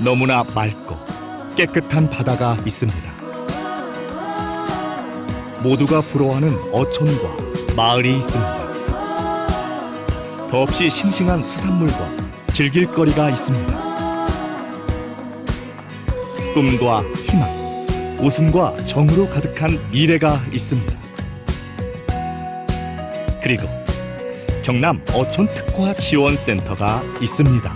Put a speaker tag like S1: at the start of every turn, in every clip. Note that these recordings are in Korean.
S1: 너무나 맑고 깨끗한 바다가 있습니다. 모두가 부러워하는 어촌과 마을이 있습니다. 더없이 싱싱한 수산물과 즐길 거리가 있습니다. 꿈과 희망, 웃음과 정으로 가득한 미래가 있습니다. 그리고 경남 어촌 특화 지원센터가 있습니다.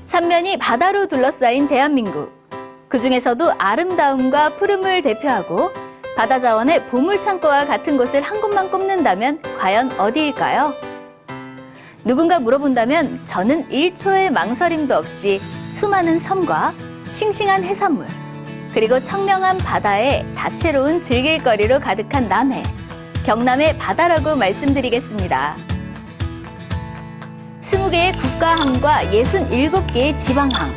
S2: 삼면이 바다로 둘러싸인 대한민국. 그 중에서도 아름다움과 푸름을 대표하고 바다 자원의 보물창고와 같은 곳을 한 곳만 꼽는다면 과연 어디일까요? 누군가 물어본다면 저는 1초의 망설임도 없이 수많은 섬과 싱싱한 해산물, 그리고 청명한 바다에 다채로운 즐길거리로 가득한 남해, 경남의 바다라고 말씀드리겠습니다. 20개의 국가항과 67개의 지방항,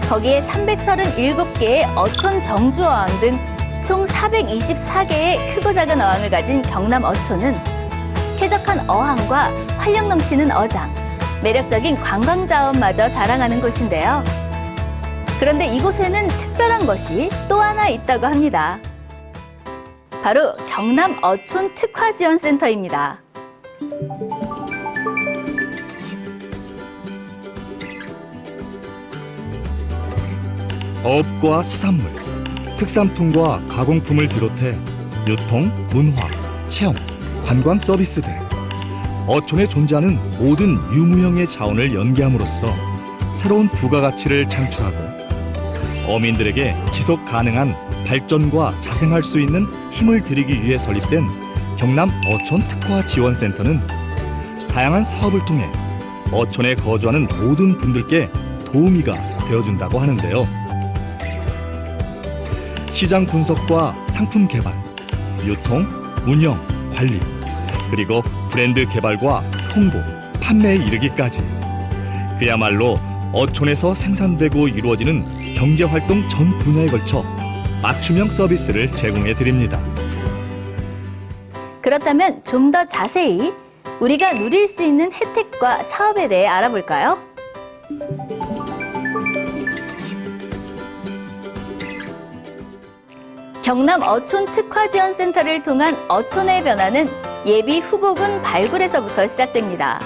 S2: 거기에 337개의 어촌 정주어항 등 총 424개의 크고 작은 어항을 가진 경남 어촌은 쾌적한 어항과 활력 넘치는 어장, 매력적인 관광 자원마저 자랑하는 곳인데요. 그런데 이곳에는 특별한 것이 또 하나 있다고 합니다. 바로 경남 어촌 특화지원센터입니다.
S1: 어업과 수산물, 특산품과 가공품을 비롯해 유통, 문화, 체험, 관광 서비스 등 어촌에 존재하는 모든 유무형의 자원을 연계함으로써 새로운 부가가치를 창출하고 어민들에게 지속 가능한 발전과 자생할 수 있는 힘을 드리기 위해 설립된 경남 어촌 특화 지원센터는 다양한 사업을 통해 어촌에 거주하는 모든 분들께 도우미가 되어준다고 하는데요. 시장 분석과 상품 개발, 유통, 운영, 관리, 그리고 브랜드 개발과 홍보, 판매에 이르기까지 그야말로 어촌에서 생산되고 이루어지는 경제활동 전 분야에 걸쳐 맞춤형 서비스를 제공해 드립니다.
S2: 그렇다면 좀 더 자세히 우리가 누릴 수 있는 혜택과 사업에 대해 알아볼까요? 경남 어촌 특화지원센터를 통한 어촌의 변화는 예비 후보군 발굴에서부터 시작됩니다.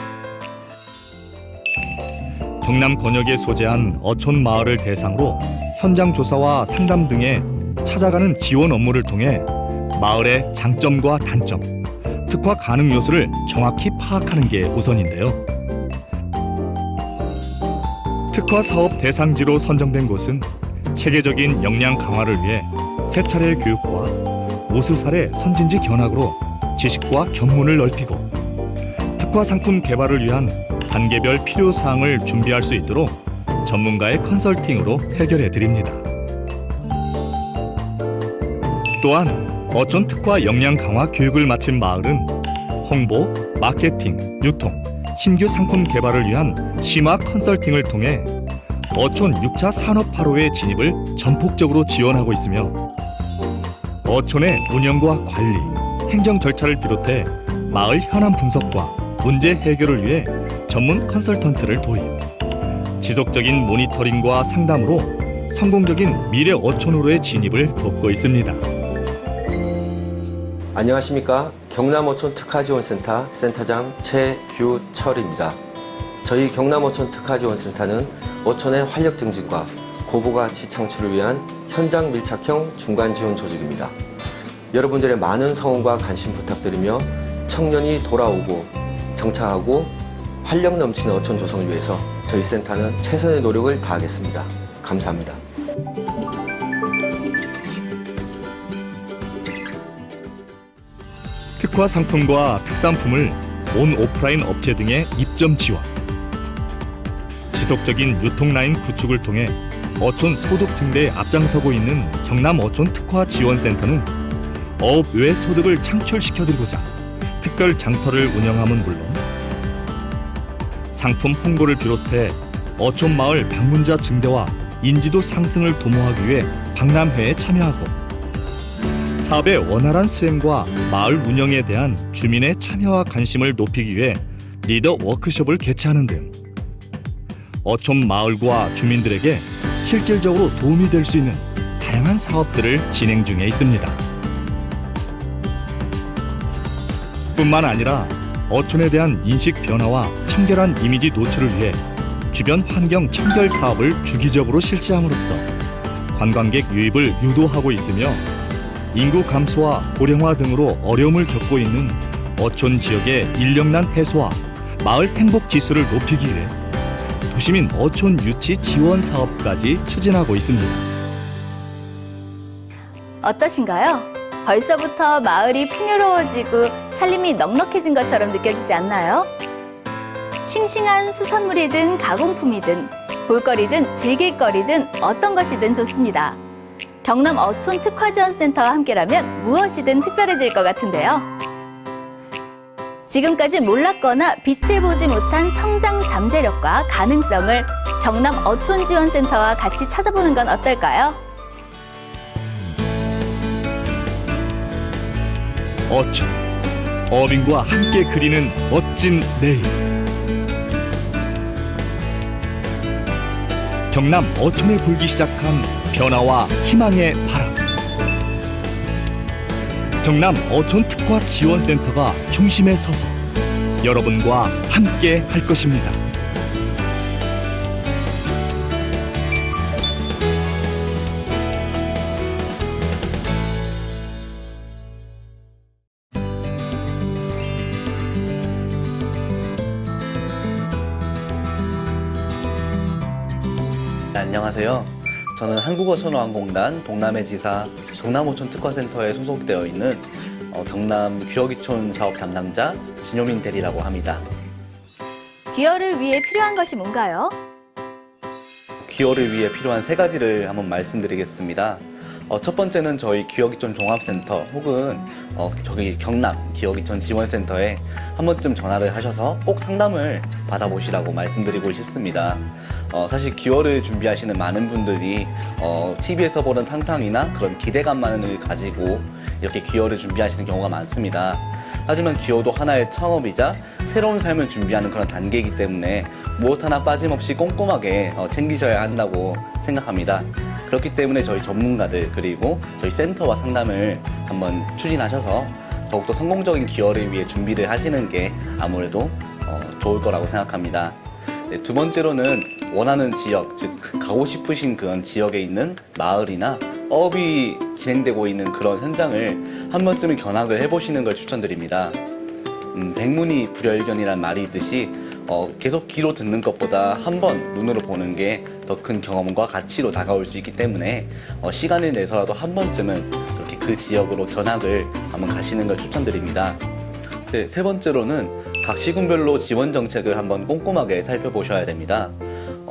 S1: 경남 권역에 소재한 어촌 마을을 대상으로 현장 조사와 상담 등에 찾아가는 지원 업무를 통해 마을의 장점과 단점, 특화 가능 요소를 정확히 파악하는 게 우선인데요. 특화 사업 대상지로 선정된 곳은 체계적인 역량 강화를 위해 세 차례의 교육과 50살의 선진지 견학으로 지식과 견문을 넓히고 특화 상품 개발을 위한 단계별 필요 사항을 준비할 수 있도록 전문가의 컨설팅으로 해결해 드립니다. 또한 어촌 특화 역량 강화 교육을 마친 마을은 홍보, 마케팅, 유통, 신규 상품 개발을 위한 심화 컨설팅을 통해 어촌 6차 산업화로의 진입을 전폭적으로 지원하고 있으며 어촌의 운영과 관리, 행정 절차를 비롯해 마을 현안 분석과 문제 해결을 위해 전문 컨설턴트를 도입, 지속적인 모니터링과 상담으로 성공적인 미래 어촌으로의 진입을 돕고 있습니다.
S3: 안녕하십니까. 경남어촌 특화지원센터 센터장 최규철입니다. 저희 경남어촌 특화지원센터는 어촌의 활력 증진과 고부가치 창출을 위한 현장 밀착형 중간 지원 조직입니다. 여러분들의 많은 성원과 관심 부탁드리며 청년이 돌아오고 정착하고 활력 넘치는 어촌 조성을 위해서 저희 센터는 최선의 노력을 다하겠습니다. 감사합니다.
S1: 특화 상품과 특산품을 온 오프라인 업체 등의 입점 지원, 지속적인 유통 라인 구축을 통해 어촌 소득 증대에 앞장서고 있는 경남 어촌 특화 지원센터는 어업 외 소득을 창출시켜드리고자 특별 장터를 운영함은 물론 상품 홍보를 비롯해 어촌 마을 방문자 증대와 인지도 상승을 도모하기 위해 박람회에 참여하고 사업의 원활한 수행과 마을 운영에 대한 주민의 참여와 관심을 높이기 위해 리더 워크숍을 개최하는 등 어촌 마을과 주민들에게 실질적으로 도움이 될 수 있는 다양한 사업들을 진행 중에 있습니다. 뿐만 아니라 어촌에 대한 인식 변화와 청결한 이미지 노출을 위해 주변 환경 청결 사업을 주기적으로 실시함으로써 관광객 유입을 유도하고 있으며 인구 감소와 고령화 등으로 어려움을 겪고 있는 어촌 지역의 인력난 해소와 마을 행복 지수를 높이기 위해 도시민 어촌 유치 지원 사업까지 추진하고 있습니다.
S2: 어떠신가요? 벌써부터 마을이 풍요로워지고 살림이 넉넉해진 것처럼 느껴지지 않나요? 싱싱한 수산물이든 가공품이든 볼거리든 즐길거리든 어떤 것이든 좋습니다. 경남 어촌 특화지원센터와 함께라면 무엇이든 특별해질 것 같은데요. 지금까지 몰랐거나 빛을 보지 못한 성장 잠재력과 가능성을 경남 어촌지원센터와 같이 찾아보는 건 어떨까요?
S1: 어촌, 어민과 함께 그리는 멋진 내일. 경남 어촌에 불기 시작한 변화와 희망의 바람. 경남 어촌 특화 지원센터가 중심에 서서 여러분과 함께 할 것입니다.
S4: 네, 안녕하세요. 저는 한국어선호항공단 동남해지사 경남어촌 특화센터에 소속되어 있는 경남 귀여기촌 사업 담당자 진효민 대리라고 합니다.
S2: 귀여를 위해 필요한 것이 뭔가요?
S4: 귀여를 위해 필요한 3가지를 한번 말씀드리겠습니다. 첫 번째는 저희 귀여기촌 종합센터 혹은 저기 경남 귀여기촌 지원센터에 한 번쯤 전화를 하셔서 꼭 상담을 받아보시라고 말씀드리고 싶습니다. 사실 기여를 준비하시는 많은 분들이 TV에서 보는 상상이나 그런 기대감만을 가지고 이렇게 기여를 준비하시는 경우가 많습니다. 하지만 기여도 하나의 창업이자 새로운 삶을 준비하는 그런 단계이기 때문에 무엇 하나 빠짐없이 꼼꼼하게 챙기셔야 한다고 생각합니다. 그렇기 때문에 저희 전문가들 그리고 저희 센터와 상담을 한번 추진하셔서 더욱더 성공적인 기여를 위해 준비를 하시는 게 아무래도 좋을 거라고 생각합니다. 네, 두 번째로는 원하는 지역, 즉 가고 싶으신 그런 지역에 있는 마을이나 어업이 진행되고 있는 그런 현장을 한 번쯤은 견학을 해보시는 걸 추천드립니다. 백문이 불여일견이란 말이 있듯이 계속 귀로 듣는 것보다 한 번 눈으로 보는 게 더 큰 경험과 가치로 다가올 수 있기 때문에 시간을 내서라도 한 번쯤은 그렇게 그 지역으로 견학을 한번 가시는 걸 추천드립니다. 네, 세 번째로는 각 시군별로 지원 정책을 한번 꼼꼼하게 살펴보셔야 됩니다.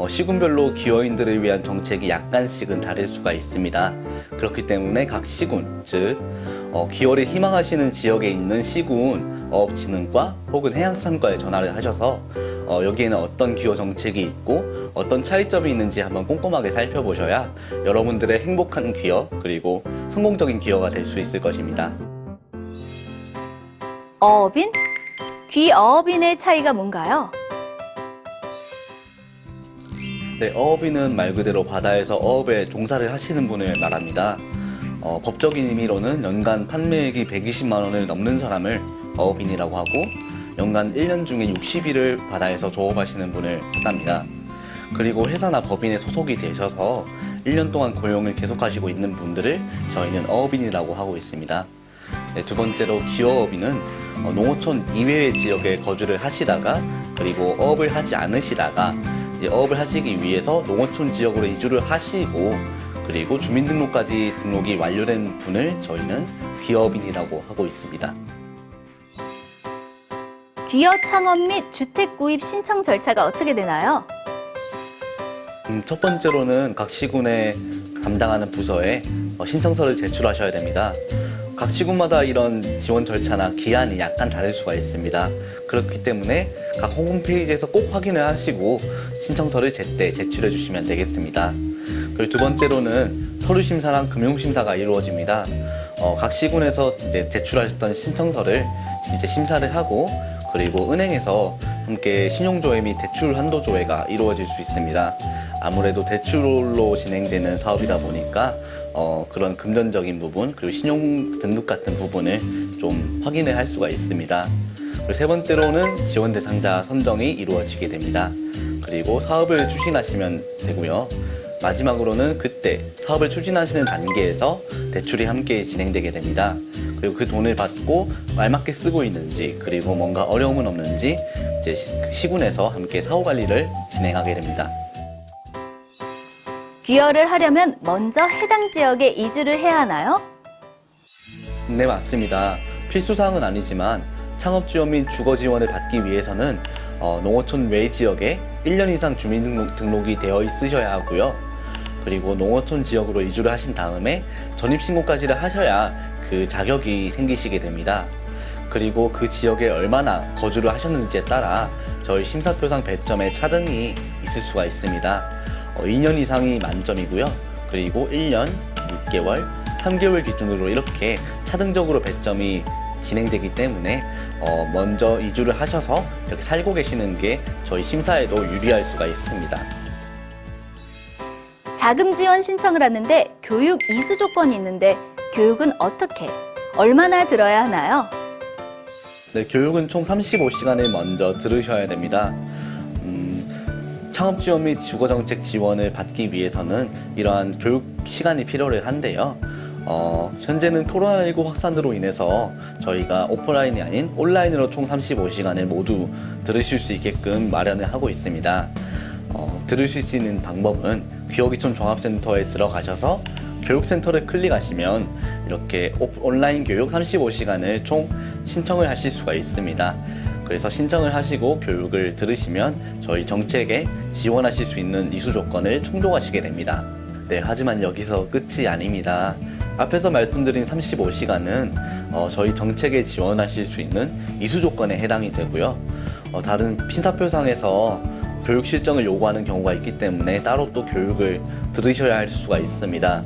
S4: 시군별로 기여인들을 위한 정책이 약간씩은 다를 수가 있습니다. 그렇기 때문에 각 시군, 즉 기여를 희망하시는 지역에 있는 시군 어업진흥과 혹은 해양수산과에 전화를 하셔서 여기에는 어떤 기여 정책이 있고 어떤 차이점이 있는지 한번 꼼꼼하게 살펴보셔야 여러분들의 행복한 기여 그리고 성공적인 기여가 될 수 있을 것입니다.
S2: 어업인? 귀어업인의 차이가 뭔가요?
S4: 네, 어업인은 말 그대로 바다에서 어업에 종사를 하시는 분을 말합니다. 법적인 의미로는 연간 판매액이 120만 원을 넘는 사람을 어업인이라고 하고 연간 1년 중에 60일을 바다에서 조업하시는 분을 뜻합니다. 그리고 회사나 법인에 소속이 되셔서 1년 동안 고용을 계속하시고 있는 분들을 저희는 어업인이라고 하고 있습니다. 네, 두 번째로 기어업인은 농어촌 이외의 지역에 거주를 하시다가 그리고 어업을 하지 않으시다가 어업을 하시기 위해서 농어촌 지역으로 이주를 하시고 그리고 주민등록까지 등록이 완료된 분을 저희는 기어업인이라고 하고 있습니다.
S2: 귀여 창업 및 주택 구입 신청 절차가 어떻게 되나요?
S4: 첫 번째로는 각 시군에 담당하는 부서에 신청서를 제출하셔야 됩니다. 각 시군마다 이런 지원 절차나 기한이 약간 다를 수가 있습니다. 그렇기 때문에 각 홈페이지에서 꼭 확인을 하시고 신청서를 제때 제출해 주시면 되겠습니다. 그리고 두 번째로는 서류 심사랑 금융 심사가 이루어집니다. 각 시군에서 이제 제출하셨던 신청서를 이제 심사를 하고 그리고 은행에서 함께 신용조회 및 대출 한도 조회가 이루어질 수 있습니다. 아무래도 대출로 진행되는 사업이다 보니까 그런 금전적인 부분 그리고 신용 등급 같은 부분을 좀 확인을 할 수가 있습니다. 그리고 세 번째로는 지원 대상자 선정이 이루어지게 됩니다. 그리고 사업을 추진하시면 되고요. 마지막으로는 그때 사업을 추진하시는 단계에서 대출이 함께 진행되게 됩니다. 그리고 그 돈을 받고 알맞게 쓰고 있는지 그리고 뭔가 어려움은 없는지 이제 시군에서 함께 사후 관리를 진행하게 됩니다.
S2: 귀여를 하려면 먼저 해당 지역에 이주를 해야 하나요?
S4: 네, 맞습니다. 필수사항은 아니지만 창업지원 및 주거지원을 받기 위해서는 농어촌 외 지역에 1년 이상 주민등록이 되어 있으셔야 하고요. 그리고 농어촌 지역으로 이주를 하신 다음에 전입신고까지를 하셔야 그 자격이 생기시게 됩니다. 그리고 그 지역에 얼마나 거주를 하셨는지에 따라 저희 심사표상 배점에 차등이 있을 수가 있습니다. 2년 이상이 만점이고요. 그리고 1년, 6개월, 3개월 기준으로 이렇게 차등적으로 배점이 진행되기 때문에 먼저 이주를 하셔서 이렇게 살고 계시는 게 저희 심사에도 유리할 수가 있습니다.
S2: 자금 지원 신청을 하는데 교육 이수 조건이 있는데 교육은 어떻게, 얼마나 들어야 하나요?
S4: 네, 교육은 총 35시간을 먼저 들으셔야 됩니다. 창업지원 및 주거정책 지원을 받기 위해서는 이러한 교육 시간이 필요를 한데요. 현재는 코로나19 확산으로 인해서 저희가 오프라인이 아닌 온라인으로 총 35시간을 모두 들으실 수 있게끔 마련을 하고 있습니다. 들으실 수 있는 방법은 귀여기촌 종합센터에 들어가셔서 교육센터를 클릭하시면 이렇게 온라인 교육 35시간을 총 신청을 하실 수가 있습니다. 그래서 신청을 하시고 교육을 들으시면 저희 정책에 지원하실 수 있는 이수 조건을 충족하시게 됩니다. 네, 하지만 여기서 끝이 아닙니다. 앞에서 말씀드린 35시간은 저희 정책에 지원하실 수 있는 이수 조건에 해당이 되고요. 다른 심사표상에서 교육 실정을 요구하는 경우가 있기 때문에 따로 또 교육을 들으셔야 할 수가 있습니다.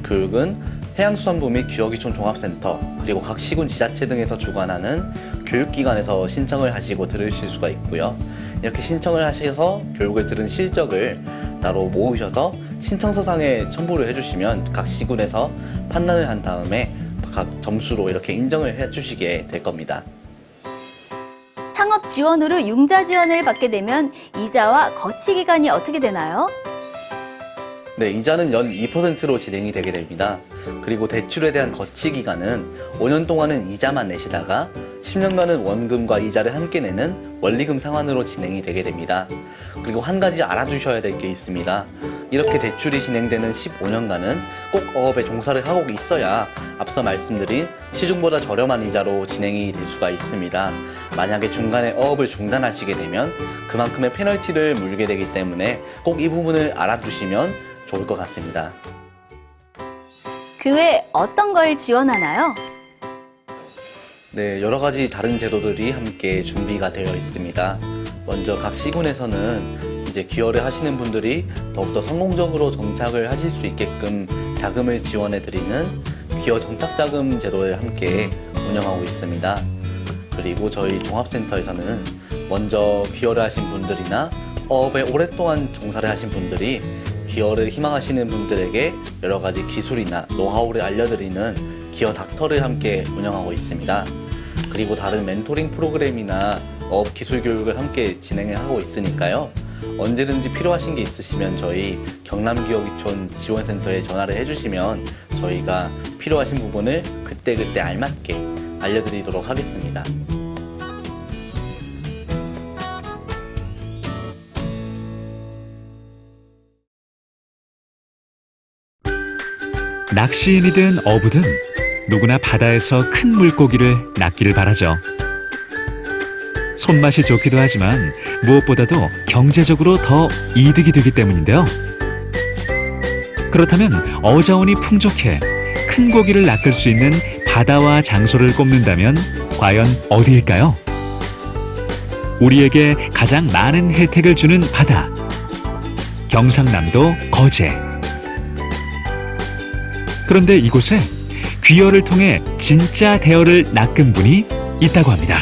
S4: 교육은 해양수산부 및 귀여기촌 종합센터 그리고 각 시군 지자체 등에서 주관하는 교육기관에서 신청을 하시고 들으실 수가 있고요. 이렇게 신청을 하셔서 교육을 들은 실적을 따로 모으셔서 신청서상에 첨부를 해주시면 각 시군에서 판단을 한 다음에 각 점수로 이렇게 인정을 해주시게 될 겁니다.
S2: 창업 지원으로 융자 지원을 받게 되면 이자와 거치 기간이 어떻게 되나요?
S4: 네, 이자는 연 2%로 진행이 되게 됩니다. 그리고 대출에 대한 거치 기간은 5년 동안은 이자만 내시다가 10년간은 원금과 이자를 함께 내는 원리금 상환으로 진행이 되게 됩니다. 그리고 한 가지 알아두셔야 될 게 있습니다. 이렇게 대출이 진행되는 15년간은 꼭 어업에 종사를 하고 있어야 앞서 말씀드린 시중보다 저렴한 이자로 진행이 될 수가 있습니다. 만약에 중간에 어업을 중단하시게 되면 그만큼의 페널티를 물게 되기 때문에 꼭 이 부분을 알아두시면 좋을 것 같습니다.
S2: 그 외 어떤 걸 지원하나요?
S4: 네, 여러 가지 다른 제도들이 함께 준비가 되어 있습니다. 먼저 각 시군에서는 이제 기여를 하시는 분들이 더욱더 성공적으로 정착을 하실 수 있게끔 자금을 지원해드리는 기여 정착자금 제도를 함께 운영하고 있습니다. 그리고 저희 종합센터에서는 먼저 기여를 하신 분들이나 어업에 오랫동안 종사를 하신 분들이 기여를 희망하시는 분들에게 여러 가지 기술이나 노하우를 알려드리는 기여 닥터를 함께 운영하고 있습니다. 그리고 다른 멘토링 프로그램이나 어업 기술 교육을 함께 진행을 하고 있으니까요. 언제든지 필요하신 게 있으시면 저희 경남기여기촌 지원센터에 전화를 해주시면 저희가 필요하신 부분을 그때그때 알맞게 알려드리도록 하겠습니다.
S1: 낚시인이든 어부든 누구나 바다에서 큰 물고기를 낚기를 바라죠. 손맛이 좋기도 하지만 무엇보다도 경제적으로 더 이득이 되기 때문인데요. 그렇다면 어자원이 풍족해 큰 고기를 낚을 수 있는 바다와 장소를 꼽는다면 과연 어디일까요? 우리에게 가장 많은 혜택을 주는 바다. 경상남도 거제.
S5: 그런데 이곳에 귀여를 통해 진짜 대어를 낚은 분이 있다고 합니다.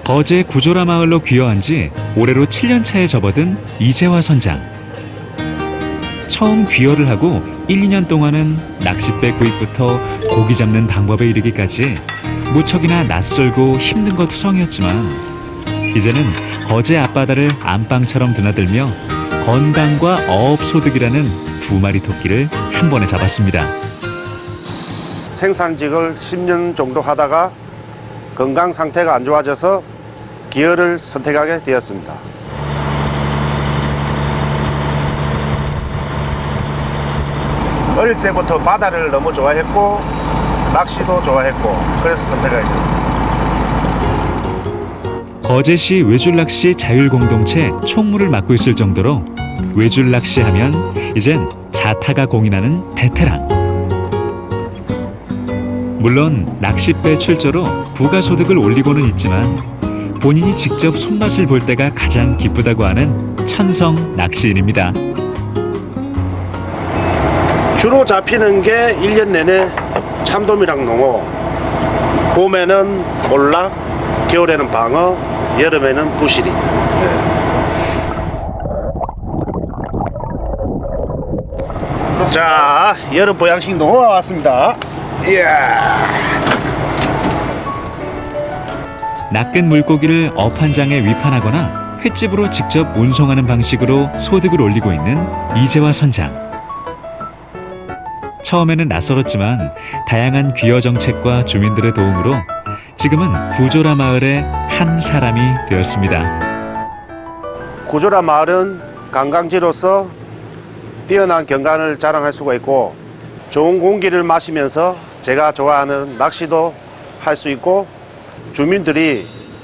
S5: 거제 구조라 마을로 귀여한 지 올해로 7년 차에 접어든 이재화 선장. 처음 귀여를 하고 1, 2년 동안은 낚싯배 구입부터 고기 잡는 방법에 이르기까지 무척이나 낯설고 힘든 것 투성이었지만 이제는 거제 앞바다를 안방처럼 드나들며 건강과 어업 소득이라는 두 마리 토끼를 한 번에 잡았습니다.
S6: 생산직을 10년 정도 하다가 건강 상태가 안 좋아져서 기어를 선택하게 되었습니다. 어릴 때부터 바다를 너무 좋아했고 낚시도 좋아했고 그래서 선택하게 되었습니다.
S5: 거제시 외줄낚시 자율공동체 총무를 맡고 있을 정도로 외줄낚시 하면 이젠 자타가 공인하는 베테랑. 물론 낚싯배 출조로 부가소득을 올리고는 있지만 본인이 직접 손맛을 볼 때가 가장 기쁘다고 하는 천성 낚시인입니다.
S6: 주로 잡히는 게 1년 내내 참돔이랑 농어, 봄에는 볼락, 겨울에는 방어, 여름에는 부시리. 자, 여름 보양식 농어가 왔습니다. 이야.
S5: 낚은 물고기를 업 한 장에 위판하거나 횟집으로 직접 운송하는 방식으로 소득을 올리고 있는 이재화 선장. 처음에는 낯설었지만 다양한 귀여 정책과 주민들의 도움으로 지금은 구조라 마을의 한 사람이 되었습니다.
S6: 구조라 마을은 관광지로서 뛰어난 경관을 자랑할 수가 있고 좋은 공기를 마시면서 제가 좋아하는 낚시도 할 수 있고 주민들이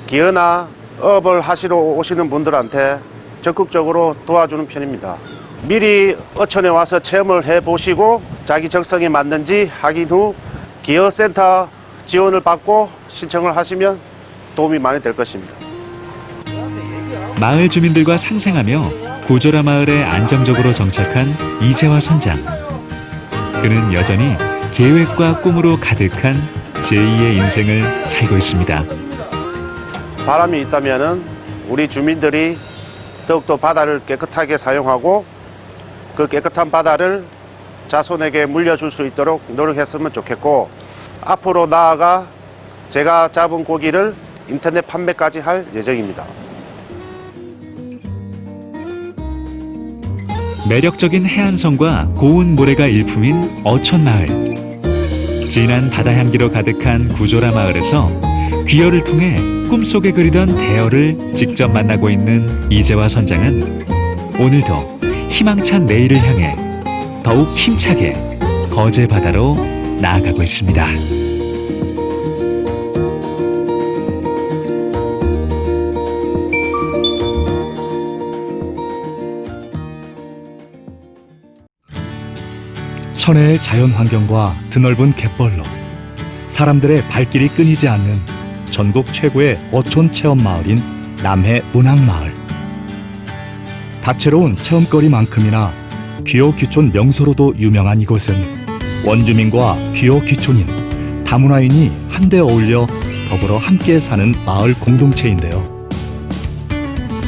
S6: 기어나 어업을 하시러 오시는 분들한테 적극적으로 도와주는 편입니다. 미리 어촌에 와서 체험을 해보시고 자기 적성에 맞는지 확인 후 기어센터 지원을 받고 신청을 하시면 도움이 많이 될 것입니다.
S5: 마을 주민들과 상생하며 구조라 마을에 안정적으로 정착한 이재화 선장. 그는 여전히 계획과 꿈으로 가득한 제2의 인생을 살고 있습니다.
S6: 바람이 있다면 우리 주민들이 더욱더 바다를 깨끗하게 사용하고 그 깨끗한 바다를 자손에게 물려줄 수 있도록 노력했으면 좋겠고 앞으로 나아가 제가 잡은 고기를 인터넷 판매까지 할 예정입니다.
S5: 매력적인 해안선과 고운 모래가 일품인 어촌마을. 진한 바다 향기로 가득한 구조라 마을에서 귀여를 통해 꿈속에 그리던 대어를 직접 만나고 있는 이재화 선장은 오늘도 희망찬 내일을 향해 더욱 힘차게 거제 바다로 나아가고 있습니다.
S1: 천혜의 자연 환경과 드넓은 갯벌로 사람들의 발길이 끊이지 않는 전국 최고의 어촌 체험 마을인 남해 문항마을. 다채로운 체험거리만큼이나 귀요 귀촌 명소로도 유명한 이곳은 원주민과 귀요 귀촌인 다문화인이 한데 어울려 더불어 함께 사는 마을 공동체인데요.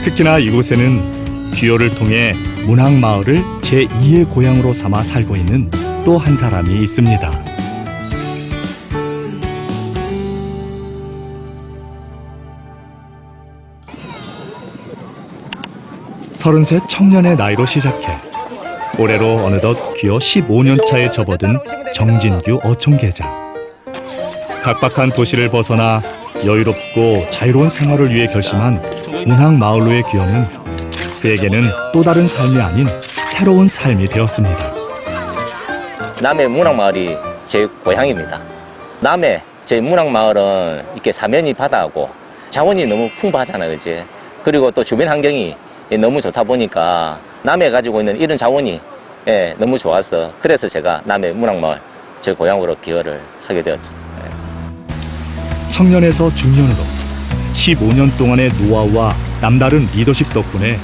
S1: 특히나 이곳에는 귀요를 통해 문항마을을 제2의 고향으로 삼아 살고 있는 또 한 사람이 있습니다. 서른셋 청년의 나이로 시작해 올해로 어느덧 귀여 15년 차에 접어든 정진규 어촌계장. 각박한 도시를 벗어나 여유롭고 자유로운 생활을 위해 결심한 문항마을로의 귀여는 그에게는 또 다른 삶이 아닌 새로운 삶이 되었습니다.
S7: 남해 문항마을이 제 고향입니다. 남해 제 문항마을은 이렇게 사면이 바다하고 자원이 너무 풍부하잖아요, 그지? 그리고 또 주변 환경이 너무 좋다 보니까 남해 가지고 있는 이런 자원이 너무 좋아서 그래서 제가 남해 문항마을 제 고향으로 기여를 하게 되었죠.
S1: 청년에서 중년으로 15년 동안의 노하우와 남다른 리더십 덕분에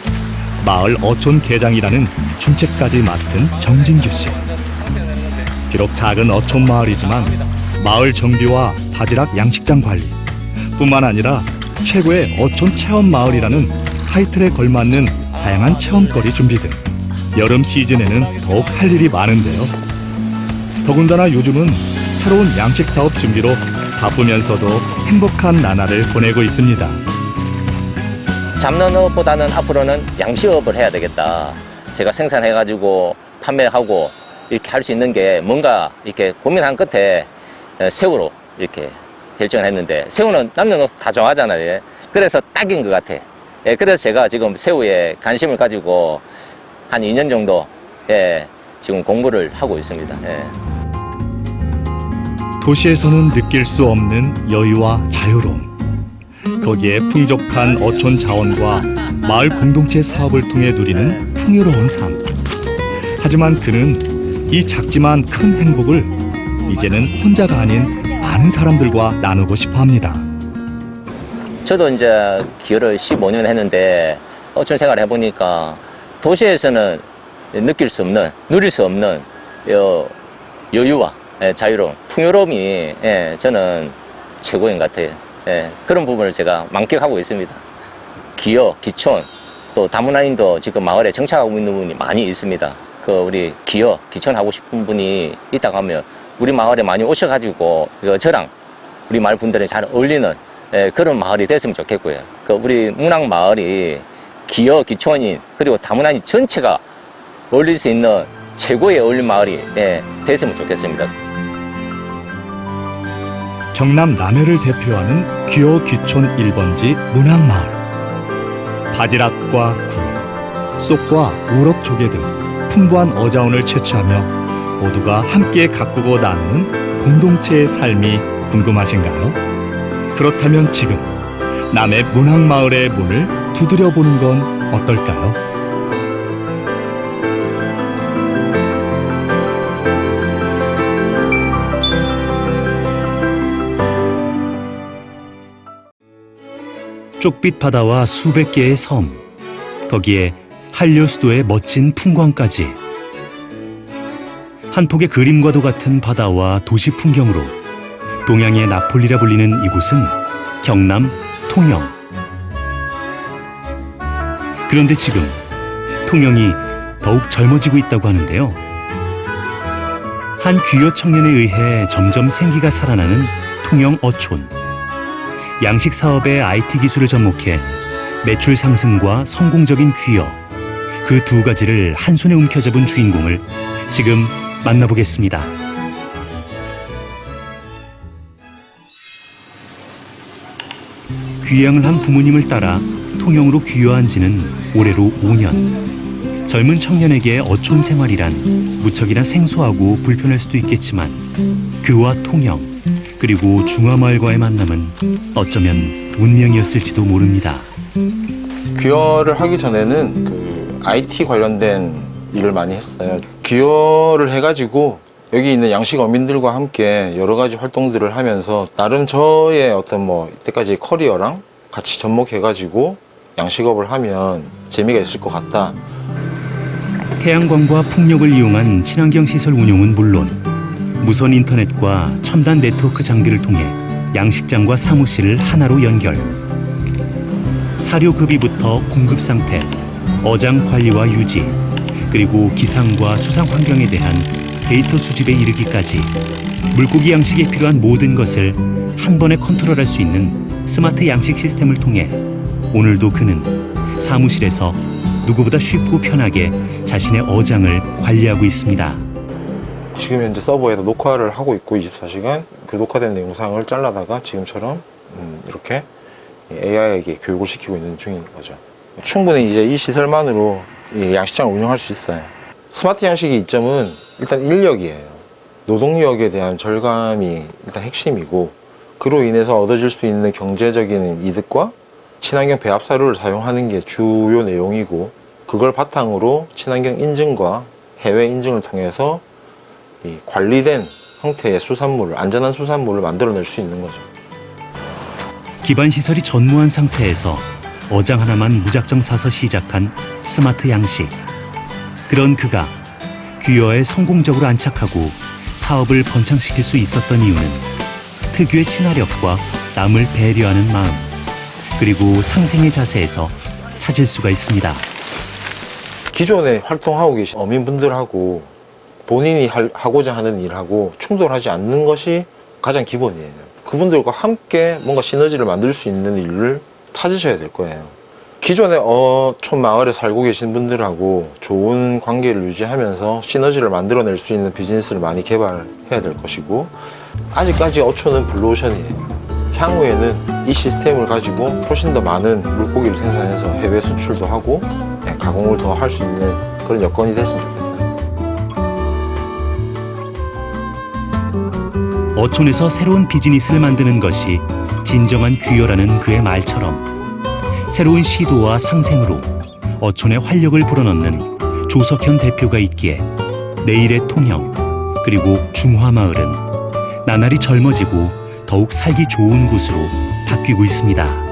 S1: 마을 어촌 개장이라는 중책까지 맡은 정진규 씨. 비록 작은 어촌 마을이지만 마을 정비와 바지락 양식장 관리 뿐만 아니라 최고의 어촌 체험 마을이라는 타이틀에 걸맞는 다양한 체험거리 준비 등 여름 시즌에는 더욱 할 일이 많은데요. 더군다나 요즘은 새로운 양식 사업 준비로 바쁘면서도 행복한 나날을 보내고 있습니다.
S7: 잡는업보다는 앞으로는 양식업을 해야 되겠다. 제가 생산해가지고 판매하고 이렇게 할 수 있는 게 뭔가 이렇게 고민한 끝에 새우로 이렇게 결정을 했는데, 새우는 남녀노소 다 좋아하잖아요. 그래서 딱인 것 같아. 그래서 제가 지금 새우에 관심을 가지고 한 2년 정도 지금 공부를 하고 있습니다.
S1: 도시에서는 느낄 수 없는 여유와 자유로움. 거기에 풍족한 어촌 자원과 마을 공동체 사업을 통해 누리는 풍요로운 삶. 하지만 그는 이 작지만 큰 행복을 이제는 혼자가 아닌 많은 사람들과 나누고 싶어 합니다.
S7: 저도 이제 기여를 15년 했는데 어촌 생활을 해보니까 도시에서는 느낄 수 없는, 누릴 수 없는 여유와 자유로움, 풍요로움이 저는 최고인 것 같아요. 그런 부분을 제가 만끽하고 있습니다. 기여, 기촌, 또 다문화인도 지금 마을에 정착하고 있는 분이 많이 있습니다. 우리 기여, 기촌 하고 싶은 분이 있다고 하면 우리 마을에 많이 오셔가지고 저랑 우리 마을 분들이 잘 어울리는 그런 마을이 됐으면 좋겠고요. 우리 문학 마을이 기여, 기촌인 그리고 다문화인 전체가 어울릴 수 있는 최고의 어울림 마을이 됐으면 좋겠습니다.
S1: 경남 남해를 대표하는 귀여 귀촌 1번지 문학마을. 바지락과 굴, 쏙과 우럭 조개 등 풍부한 어자원을 채취하며 모두가 함께 가꾸고 나누는 공동체의 삶이 궁금하신가요? 그렇다면 지금 남해 문학마을의 문을 두드려보는 건 어떨까요?
S5: 쪽빛 바다와 수백 개의 섬, 거기에 한려 수도의 멋진 풍광까지. 한 폭의 그림과도 같은 바다와 도시 풍경으로 동양의 나폴리라 불리는 이곳은 경남 통영. 그런데 지금 통영이 더욱 젊어지고 있다고 하는데요. 한 귀여 청년에 의해 점점 생기가 살아나는 통영 어촌. 양식 사업의 IT 기술을 접목해 매출 상승과 성공적인 귀여, 그 두 가지를 한손에 움켜잡은 주인공을 지금 만나보겠습니다. 귀향을 한 부모님을 따라 통영으로 귀화한 지는 올해로 5년. 젊은 청년에게 어촌 생활이란 무척이나 생소하고 불편할 수도 있겠지만 그와 통영, 그리고 중화마을과의 만남은 어쩌면 운명이었을지도 모릅니다.
S8: 귀여를 하기 전에는 IT 관련된 일을 많이 했어요. 귀여를 해가지고 여기 있는 양식 어민들과 함께 여러 가지 활동들을 하면서 나름 저의 어떤 이때까지 커리어랑 같이 접목해가지고 양식업을 하면 재미가 있을 것 같다.
S5: 태양광과 풍력을 이용한 친환경 시설 운용은 물론 무선 인터넷과 첨단 네트워크 장비를 통해 양식장과 사무실을 하나로 연결. 사료급이부터 공급 상태, 어장 관리와 유지, 그리고 기상과 수상 환경에 대한 데이터 수집에 이르기까지 물고기 양식에 필요한 모든 것을 한 번에 컨트롤할 수 있는 스마트 양식 시스템을 통해 오늘도 그는 사무실에서 누구보다 쉽고 편하게 자신의 어장을 관리하고 있습니다.
S8: 지금 현재 서버에서 녹화를 하고 있고 24시간 그 녹화된 영상을 잘라다가 지금처럼 이렇게 AI에게 교육을 시키고 있는 중인 거죠. 충분히 이제 이 시설만으로 이 양식장을 운영할 수 있어요. 스마트 양식의 이점은 일단 인력이에요. 노동력에 대한 절감이 일단 핵심이고, 그로 인해서 얻어질 수 있는 경제적인 이득과 친환경 배합 사료를 사용하는 게 주요 내용이고, 그걸 바탕으로 친환경 인증과 해외 인증을 통해서 이 관리된 형태의 수산물을, 안전한 수산물을 만들어낼 수 있는 거죠.
S5: 기반 시설이 전무한 상태에서
S9: 어장 하나만 무작정 사서 시작한 스마트 양식. 그런 그가 귀여에 성공적으로 안착하고 사업을 번창시킬 수 있었던 이유는 특유의 친화력과 남을 배려하는 마음, 그리고 상생의 자세에서 찾을 수가 있습니다.
S8: 기존에 활동하고 계신 어민분들하고 본인이 하고자 하는 일하고 충돌하지 않는 것이 가장 기본이에요. 그분들과 함께 뭔가 시너지를 만들 수 있는 일을 찾으셔야 될 거예요. 기존에 어촌 마을에 살고 계신 분들하고 좋은 관계를 유지하면서 시너지를 만들어낼 수 있는 비즈니스를 많이 개발해야 될 것이고, 아직까지 어촌은 블루오션이에요. 향후에는 이 시스템을 가지고 훨씬 더 많은 물고기를 생산해서 해외 수출도 하고 가공을 더 할 수 있는 그런 여건이 됐으면 좋겠어요.
S9: 어촌에서 새로운 비즈니스를 만드는 것이 진정한 귀여라는 그의 말처럼 새로운 시도와 상생으로 어촌의 활력을 불어넣는 조석현 대표가 있기에 내일의 통영 그리고 중화마을은 나날이 젊어지고 더욱 살기 좋은 곳으로 바뀌고 있습니다.